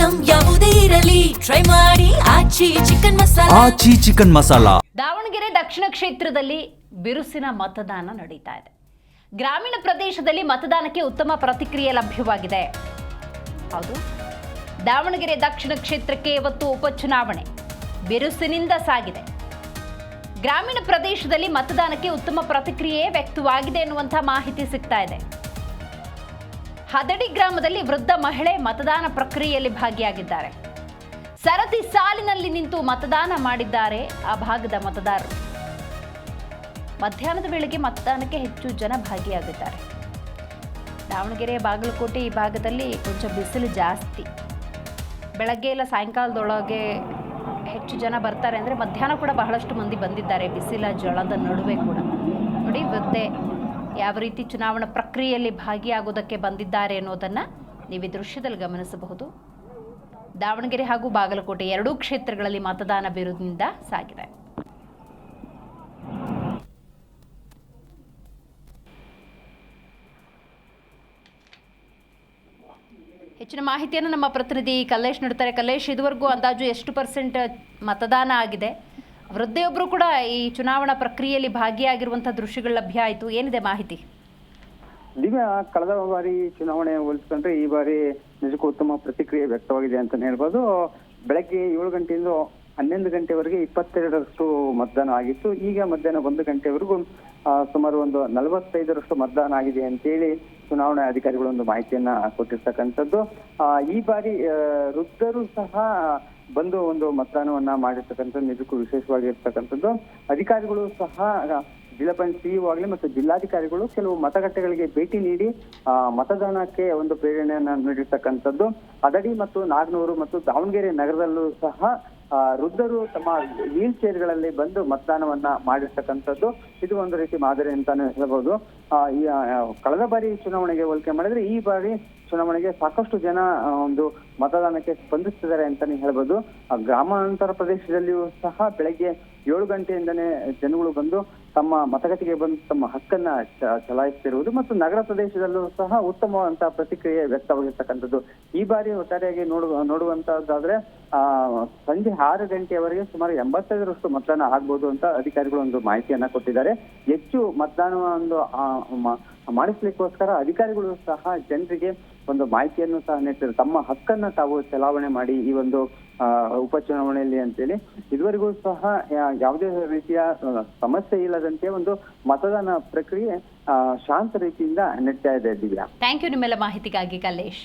Item ಯಾವುದೇ ಇರಲಿ try ಮಾಡಿ ಆಚಿ ಚಿಕನ್ ಮಸಾಲಾ. ದಾವಣಗೆರೆ ದಕ್ಷಿಣ ಕ್ಷೇತ್ರದಲ್ಲಿ ಬಿರುಸಿನ ಮತದಾನ ನಡೀತಾ ಇದೆ. ಗ್ರಾಮೀಣ ಪ್ರದೇಶದಲ್ಲಿ ಮತದಾನಕ್ಕೆ ಉತ್ತಮ ಪ್ರತಿಕ್ರಿಯೆ ಲಭ್ಯವಾಗಿದೆ. ಹೌದು, ದಾವಣಗೆರೆ ದಕ್ಷಿಣ ಕ್ಷೇತ್ರಕ್ಕೆ ಇವತ್ತು ಉಪಚುನಾವಣೆ ಬಿರುಸಿನಿಂದ ಸಾಗಿದೆ. ಗ್ರಾಮೀಣ ಪ್ರದೇಶದಲ್ಲಿ ಮತದಾನಕ್ಕೆ ಉತ್ತಮ ಪ್ರತಿಕ್ರಿಯೆ ವ್ಯಕ್ತವಾಗಿದೆ ಎನ್ನುವಂಥ ಮಾಹಿತಿ ಸಿಗ್ತಾ ಇದೆ. ಹದಡಿ ಗ್ರಾಮದಲ್ಲಿ ವೃದ್ಧ ಮಹಿಳೆ ಮತದಾನ ಪ್ರಕ್ರಿಯೆಯಲ್ಲಿ ಭಾಗಿಯಾಗಿದ್ದಾರೆ. ಸರತಿ ಸಾಲಿನಲ್ಲಿ ನಿಂತು ಮತದಾನ ಮಾಡಿದ್ದಾರೆ ಆ ಭಾಗದ ಮತದಾರರು. ಮಧ್ಯಾಹ್ನದ ವೇಳೆಗೆ ಮತದಾನಕ್ಕೆ ಹೆಚ್ಚು ಜನ ಭಾಗಿಯಾಗಿದ್ದಾರೆ. ದಾವಣಗೆರೆ, ಬಾಗಲಕೋಟೆ ಈ ಭಾಗದಲ್ಲಿ ಕೊಂಚ ಬಿಸಿಲು ಜಾಸ್ತಿ. ಬೆಳಗ್ಗೆ ಇಲ್ಲ ಸಾಯಂಕಾಲದೊಳಗೆ ಹೆಚ್ಚು ಜನ ಬರ್ತಾರೆ ಅಂದರೆ ಮಧ್ಯಾಹ್ನ ಕೂಡ ಬಹಳಷ್ಟು ಮಂದಿ ಬಂದಿದ್ದಾರೆ. ಬಿಸಿಲ ಜಳದ ನಡುವೆ ಕೂಡ ನೋಡಿ ವೃದ್ಧೆ ಯಾವ ರೀತಿ ಚುನಾವಣಾ ಪ್ರಕ್ರಿಯೆಯಲ್ಲಿ ಭಾಗಿಯಾಗೋದಕ್ಕೆ ಬಂದಿದ್ದಾರೆ ಅನ್ನೋದನ್ನು ನೀವು ಈ ದೃಶ್ಯದಲ್ಲಿ ಗಮನಿಸಬಹುದು. ದಾವಣಗೆರೆ ಹಾಗೂ ಬಾಗಲಕೋಟೆ ಎರಡೂ ಕ್ಷೇತ್ರಗಳಲ್ಲಿ ಮತದಾನ ಬಿರುದಿನಿಂದ ಸಾಗಿದೆ. ಹೆಚ್ಚಿನ ಮಾಹಿತಿಯನ್ನು ನಮ್ಮ ಪ್ರತಿನಿಧಿ ಕಲ್ಲೇಶ್ ನೀಡುತ್ತಾರೆ. ಕಲ್ಲೇಶ್, ಇದುವರೆಗೂ ಅಂದಾಜು ಎಷ್ಟು % ಮತದಾನ ಆಗಿದೆ? ವೃದ್ಧೆಯೊಬ್ಬರು ಕೂಡ ಈ ಚುನಾವಣಾ ಪ್ರಕ್ರಿಯೆಯಲ್ಲಿ ಭಾಗಿಯಾಗಿರುವಂತಹ ದೃಶ್ಯಗಳು ಲಭ್ಯ ಆಯಿತು. ಏನಿದೆ ಮಾಹಿತಿ? ದಿವ್ಯಾ, ಕಳೆದ ಬಾರಿ ಚುನಾವಣೆ ಹೋಲಿಸಿಕೊಂಡ್ರೆ ಈ ಬಾರಿ ನಿಜಕ್ಕೂ ಉತ್ತಮ ಪ್ರತಿಕ್ರಿಯೆ ವ್ಯಕ್ತವಾಗಿದೆ ಅಂತ ಹೇಳ್ಬೋದು. ಬೆಳಗ್ಗೆ 7 ಗಂಟೆಯಿಂದ 11 ಗಂಟೆವರೆಗೆ 22ರಷ್ಟು ಮತದಾನ ಆಗಿತ್ತು. ಈಗ ಮಧ್ಯಾಹ್ನ 1 ಗಂಟೆವರೆಗೂ ಸುಮಾರು ಒಂದು 45ರಷ್ಟು ಮತದಾನ ಆಗಿದೆ ಅಂತೇಳಿ ಚುನಾವಣಾ ಅಧಿಕಾರಿಗಳು ಒಂದು ಮಾಹಿತಿಯನ್ನ ಕೊಟ್ಟಿರ್ತಕ್ಕಂಥದ್ದು. ಈ ಬಾರಿ ವೃದ್ಧರು ಸಹ ಬಂದು ಒಂದು ಮತದಾನವನ್ನ ಮಾಡಿರ್ತಕ್ಕಂಥದ್ದು ನಿಜಕ್ಕೂ ವಿಶೇಷವಾಗಿರ್ತಕ್ಕಂಥದ್ದು. ಅಧಿಕಾರಿಗಳು ಸಹ ಜಿಲ್ಲಾ ಪಂಚಾಯತ್ ಸಿಇಒ ಆಗಲಿ ಮತ್ತು ಜಿಲ್ಲಾಧಿಕಾರಿಗಳು ಕೆಲವು ಮತಗಟ್ಟೆಗಳಿಗೆ ಭೇಟಿ ನೀಡಿ ಮತದಾನಕ್ಕೆ ಒಂದು ಪ್ರೇರಣೆಯನ್ನ ನೀಡಿರ್ತಕ್ಕಂಥದ್ದು. ಹದಡಿ ಮತ್ತು ನಾಗನೂರು ಮತ್ತು ದಾವಣಗೆರೆ ನಗರದಲ್ಲೂ ಸಹ ವೃದ್ಧರು ತಮ್ಮ ವೀಲ್ ಚೇರ್ಗಳಲ್ಲಿ ಬಂದು ಮತದಾನವನ್ನ ಮಾಡಿರ್ತಕ್ಕಂಥದ್ದು. ಇದು ಒಂದು ರೀತಿ ಮಾದರಿ ಅಂತಾನೆ ಹೇಳ್ಬೋದು. ಈ ಕಳೆದ ಬಾರಿ ಚುನಾವಣೆಗೆ ಹೋಲಿಕೆ ಮಾಡಿದ್ರೆ ಈ ಬಾರಿ ಚುನಾವಣೆಗೆ ಸಾಕಷ್ಟು ಜನ ಒಂದು ಮತದಾನಕ್ಕೆ ಸ್ಪಂದಿಸ್ತಿದ್ದಾರೆ ಅಂತಾನೆ ಹೇಳ್ಬೋದು. ಗ್ರಾಮಾಂತರ ಪ್ರದೇಶದಲ್ಲಿಯೂ ಸಹ ಬೆಳಗ್ಗೆ 7 ಗಂಟೆಯಿಂದನೇ ಜನಗಳು ಬಂದು ತಮ್ಮ ಮತಗಟ್ಟೆಗೆ ಬಂದು ತಮ್ಮ ಹಕ್ಕನ್ನ ಚಲಾಯಿಸ್ತಿರುವುದು ಮತ್ತು ನಗರ ಪ್ರದೇಶದಲ್ಲೂ ಸಹ ಉತ್ತಮವಾದಂತಹ ಪ್ರತಿಕ್ರಿಯೆ ವ್ಯಕ್ತವಾಗಿರ್ತಕ್ಕಂಥದ್ದು. ಈ ಬಾರಿ ಒಟ್ಟಾರೆಯಾಗಿ ನೋಡುವಂತಹದ್ದಾದ್ರೆ ಸಂಜೆ 6 ಗಂಟೆಯವರೆಗೆ ಸುಮಾರು 85ರಷ್ಟು ಮತದಾನ ಆಗ್ಬೋದು ಅಂತ ಅಧಿಕಾರಿಗಳು ಒಂದು ಮಾಹಿತಿಯನ್ನ ಕೊಟ್ಟಿದ್ದಾರೆ. ಹೆಚ್ಚು ಮತದಾನವನ್ನು ಮಾಡಿಸ್ಲಿಕ್ಕೋಸ್ಕರ ಅಧಿಕಾರಿಗಳು ಸಹ ಜನರಿಗೆ ಒಂದು ಮಾಹಿತಿಯನ್ನು ಸಹ ನೀಡ್ತಾರೆ. ತಮ್ಮ ಹಕ್ಕನ್ನ ತಾವು ಚಲಾವಣೆ ಮಾಡಿ ಈ ಒಂದು ಉಪಚುನಾವಣೆಯಲ್ಲಿ ಅಂತೇಳಿ ಇದುವರೆಗೂ ಸಹ ಯಾವುದೇ ರೀತಿಯ ಸಮಸ್ಯೆ ಇಲ್ಲದಂತೆ ಒಂದು ಮತದಾನ ಪ್ರಕ್ರಿಯೆ ಶಾಂತ ರೀತಿಯಿಂದ ನಡೀತಾ ಇದೆ. ದಿವ್ಯಾ, ಥ್ಯಾಂಕ್ ಯು ನಿಮ್ಮೆಲ್ಲ ಮಾಹಿತಿಗಾಗಿ ಕಲ್ಲೇಶ್.